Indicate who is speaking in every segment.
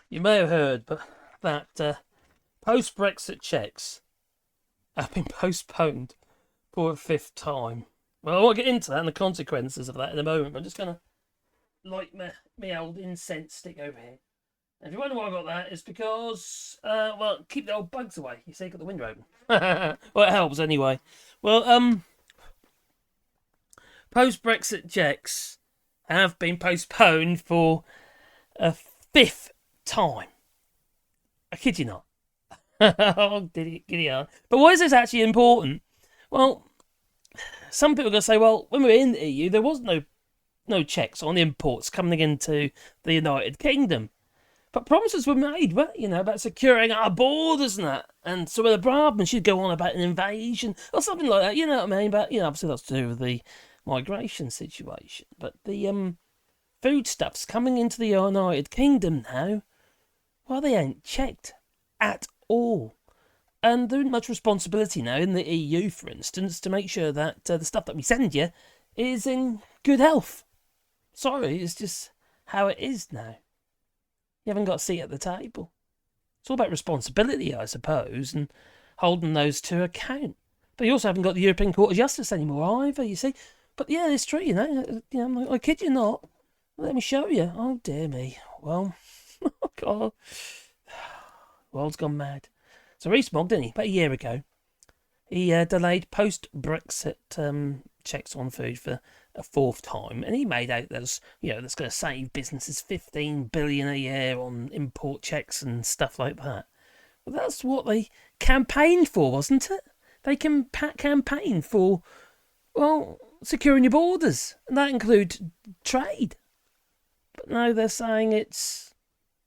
Speaker 1: You may have heard, but that post-Brexit checks have been postponed for a fifth time. Well, I won't get into that and the consequences of that in a moment. But I'm just gonna light my old incense stick over here. And if you wonder why I got that, it's because well, keep the old bugs away. You see, got the window open. Well, it helps anyway. Well, post-Brexit checks have been postponed for a fifth time. I kid you not. Oh, giddy on. But why is this actually important? Well, some people are going to say, well, when we were in the EU, there was no checks on imports coming into the United Kingdom. But promises were made, about securing our borders and that. And so the Bradman, she'd go on about an invasion or something like that, you know what I mean? But, obviously that's to do with the migration situation. But the foodstuffs coming into the United Kingdom now, well, they ain't checked at all. And there isn't much responsibility now in the EU, for instance, to make sure that the stuff that we send you is in good health. Sorry, it's just how it is now. You haven't got a seat at the table. It's all about responsibility, I suppose, and holding those to account. But you also haven't got the European Court of Justice anymore either, you see. But yeah, it's true, I kid you not. Let me show you. Oh, dear me. Well, oh, God. World's gone mad. So Rees-Mogg, didn't he? About a year ago, he delayed post-Brexit checks on food for a fourth time, and he made out that's going to save businesses 15 billion a year on import checks and stuff like that. Well, that's what they campaigned for, wasn't it? They campaigned for, well, securing your borders, and that includes trade. But now they're saying it's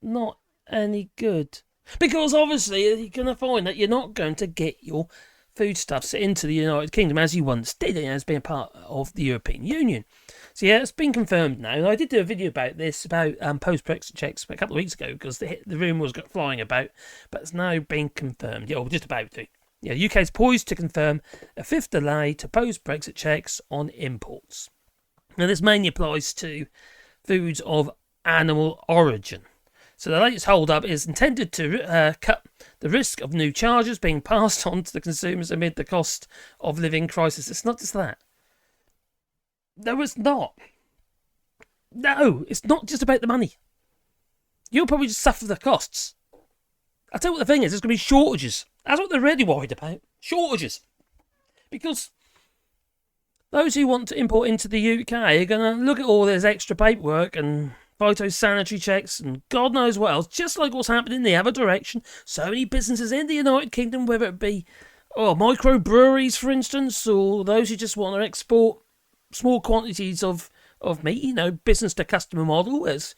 Speaker 1: not any good. Because obviously you're going to find that you're not going to get your foodstuffs into the United Kingdom as you once did, as being part of the European Union. So yeah, it's been confirmed now. I did do a video about this, about post-Brexit checks a couple of weeks ago, because the rumour was flying about, but it's now been confirmed. Yeah, we're just about to. Yeah, the UK is poised to confirm a fifth delay to post-Brexit checks on imports. Now this mainly applies to foods of animal origin. So the latest hold-up is intended to cut the risk of new charges being passed on to the consumers amid the cost of living crisis. It's not just that. No, it's not. No, it's not just about the money. You'll probably just suffer the costs. I'll tell you what the thing is, there's going to be shortages. That's what they're really worried about. Shortages. Because those who want to import into the UK are going to look at all this extra paperwork and phytosanitary checks and God knows what else, just like what's happening in the other direction. So many businesses in the United Kingdom, whether it be microbreweries, for instance, or those who just want to export small quantities of meat, business to customer model, as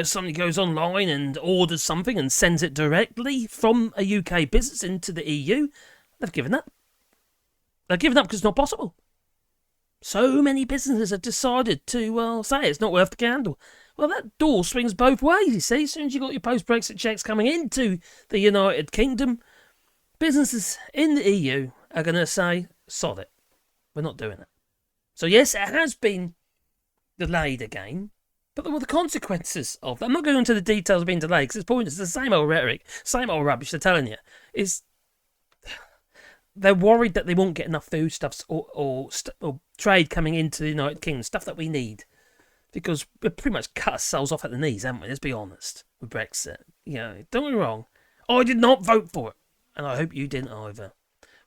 Speaker 1: somebody goes online and orders something and sends it directly from a UK business into the EU. They've given up. They've given up because it's not possible. So many businesses have decided to say it's not worth the candle. Well, that door swings both ways, you see. As soon as you've got your post-Brexit checks coming into the United Kingdom, businesses in the EU are going to say, sod it. We're not doing it. So, yes, it has been delayed again, but there were the consequences of that. I'm not going into the details of being delayed, because it's pointless. It's the same old rhetoric, same old rubbish they're telling you. They're worried that they won't get enough foodstuffs or trade coming into the United Kingdom, stuff that we need. Because we've pretty much cut ourselves off at the knees, haven't we? Let's be honest with Brexit. Don't get me wrong. I did not vote for it. And I hope you didn't either.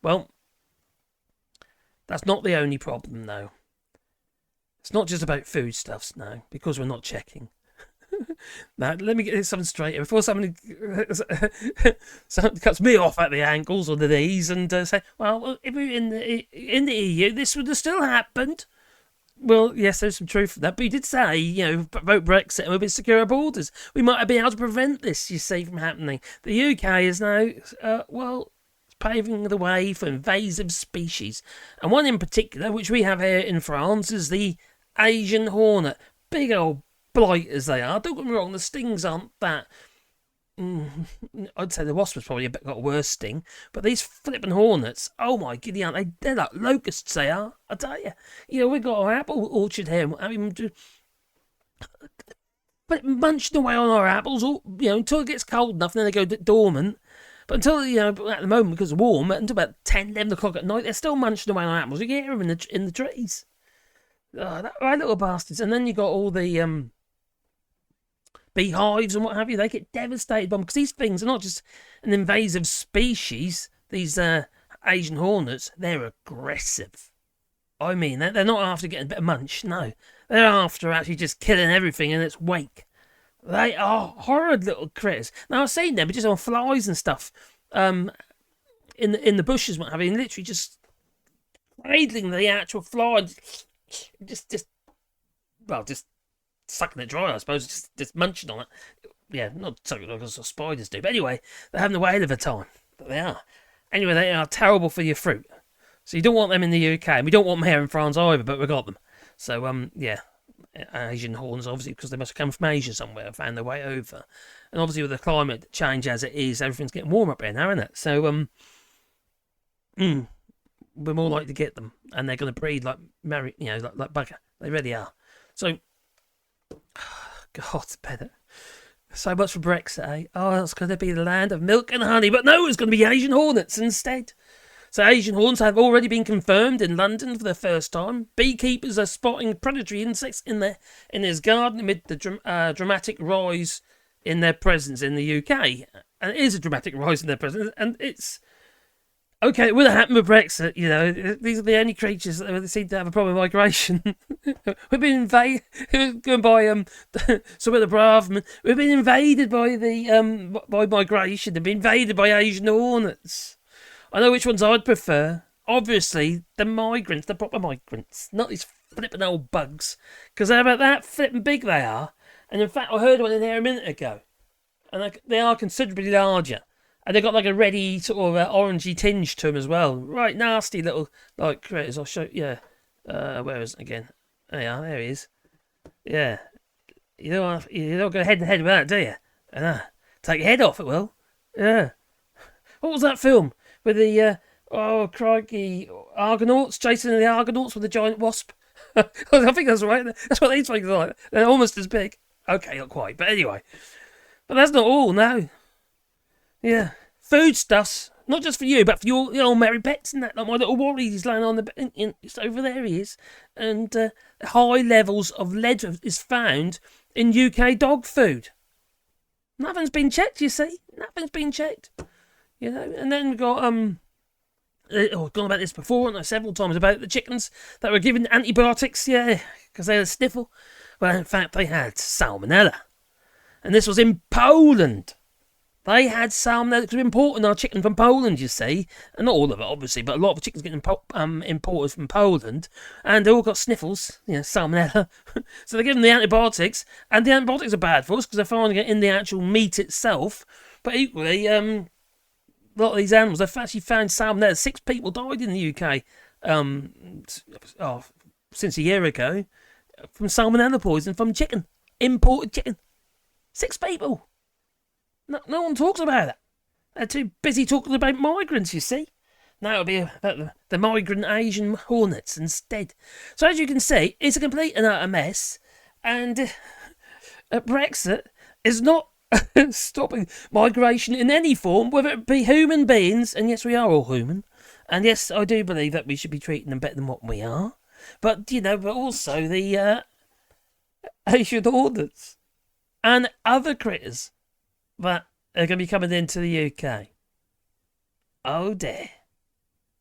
Speaker 1: Well, that's not the only problem, though. It's not just about foodstuffs now, because we're not checking. Now, let me get something straight here. Before somebody cuts me off at the ankles or the knees and say, well, if we were in the EU, this would have still happened. Well, yes, there's some truth in that, but he did say, vote Brexit and we'll be secure our borders. We might have been able to prevent this, you see, from happening. The UK is now, paving the way for invasive species. And one in particular, which we have here in France, is the ASIAN hornet. Big old blighters they are. Don't get me wrong, the stings aren't that... I'd say the wasp has probably got a worse sting, but these flippin' hornets, oh my giddy aunt, they're like locusts, they are, I tell you. We've got our apple orchard here, but munching away on our apples, all, until it gets cold enough, and then they go dormant. But until, at the moment, because it's warm, until about 10, 11 o'clock at night, they're still munching away on apples. You can hear them in the trees. Oh, right little bastards. And then you got all the beehives and what have you. They get devastated by them, because these things are not just an invasive species. These Asian hornets, they're aggressive. I mean, they're not after getting a bit of munch, no. They're after actually just killing everything in its wake. They are horrid little critters. Now, I've seen them just on flies and stuff in the bushes, what have you, and literally just cradling the actual fly, just sucking it dry, I suppose, just munching on it. Yeah, not sucking like spiders do. But anyway, they're having a whale of a time. But they are. Anyway, they are terrible for your fruit. So you don't want them in the UK, and we don't want them here in France either, but we got them. So, yeah. Asian horns, obviously, because they must have come from Asia somewhere and found their way over. And obviously, with the climate change as it is, everything's getting warm up here now, isn't it? So, we're more likely to get them, and they're going to breed like like bugger. They really are. So, God, better. So much for Brexit, eh? Oh, it's going to be the land of milk and honey, but no, it's going to be Asian hornets instead. So Asian hornets have already been confirmed in London for the first time. Beekeepers are spotting predatory insects in his garden amid the dramatic rise in their presence in the UK. And it is a dramatic rise in their presence, and it's okay. It would have happened with Brexit. These are the only creatures that seem to have a problem with migration. We've been invaded going by some of the Braverman. We've been invaded by the by migration. They've been invaded by Asian hornets. I know which ones I'd prefer. Obviously, the migrants, the proper migrants, not these flippin' old bugs, because they're about that flippin' big they are. And in fact, I heard one in here a minute ago, and they are considerably larger, and they've got like a reddy sort of orangey tinge to them as well. Right, nasty little like critters. I'll show. Yeah, where is it again? There you are. There he is. Yeah, you don't go head to head with that, do you? Take your head off, it will. Yeah. What was that film? With the, crikey, Argonauts, Jason and the Argonauts with the giant wasp. I think that's right. That's what these things are like. They're almost as big. Okay, not quite, but anyway. But that's not all, no. Yeah. Foodstuffs, not just for you, but for your merry pets and that. Like my little Wally, he's lying on the bed. It's over there, he is. And high levels of lead is found in UK dog food. Nothing's been checked, you see. Nothing's been checked. And then we've got, gone about this before, haven't I, several times, about the chickens that were given antibiotics, yeah, because they had a sniffle. Well, in fact, they had salmonella. And this was in Poland. They had salmonella, because we're importing our chicken from Poland, you see. And not all of it, obviously, but a lot of the chickens getting imported from Poland. And they all got sniffles, salmonella. So they give them the antibiotics. And the antibiotics are bad for us, because they're finding it in the actual meat itself. But equally, a lot of these animals, they've actually found salmonella. 6 people died in the UK since a year ago from salmonella poison from chicken, imported chicken. 6 people. No one talks about it. They're too busy talking about migrants, you see. Now it'll be about the migrant Asian hornets instead. So as you can see, it's a complete and utter mess. And Brexit is not stopping migration in any form, whether it be human beings, and yes, we are all human, and yes, I do believe that we should be treating them better than what we are, but but also the Asian hornets and other critters that are going to be coming into the UK. Oh dear.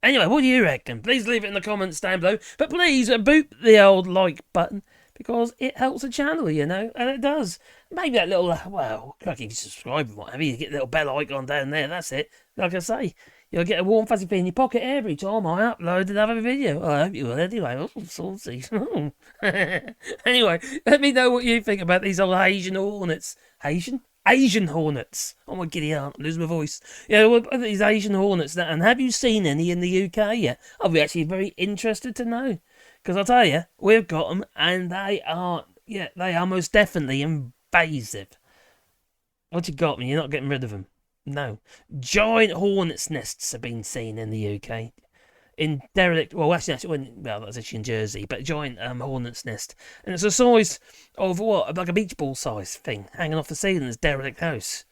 Speaker 1: Anyway, what do you reckon? Please leave it in the comments down below, but please boot the old like button, because it helps the channel, and it does. Maybe that little, if you subscribe and whatever, you get a little bell icon down there, that's it. Like I say, you'll get a warm fuzzy feeling in your pocket every time I upload another video. Well, I hope you will anyway. Oh, saucy. Anyway, let me know what you think about these old Asian hornets. Asian hornets. Oh my giddy aunt, lose my voice. These Asian hornets, and have you seen any in the UK yet? I'll be actually very interested to know. Because I'll tell you, we've got them, and they are most definitely invasive. What you got me? You're not getting rid of them. No. Giant hornets' nests have been seen in the UK. in derelict. Well, actually, well, that's actually in Jersey, but a giant hornet's nest, and it's the size of what, like a beach ball size thing, hanging off the ceiling. This derelict house.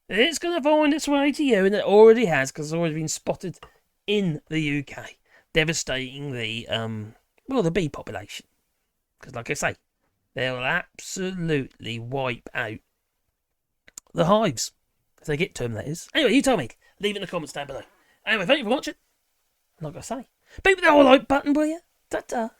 Speaker 1: It's going to find its way to you, and it already has, because it's already been spotted in the UK, devastating the the bee population. Because, like I say, they'll absolutely wipe out the hives if they get to them. That is. Anyway, you tell me. Leave it in the comments down below. Anyway, thank you for watching. Like I say, beat with the like button, will you? Ta-ta.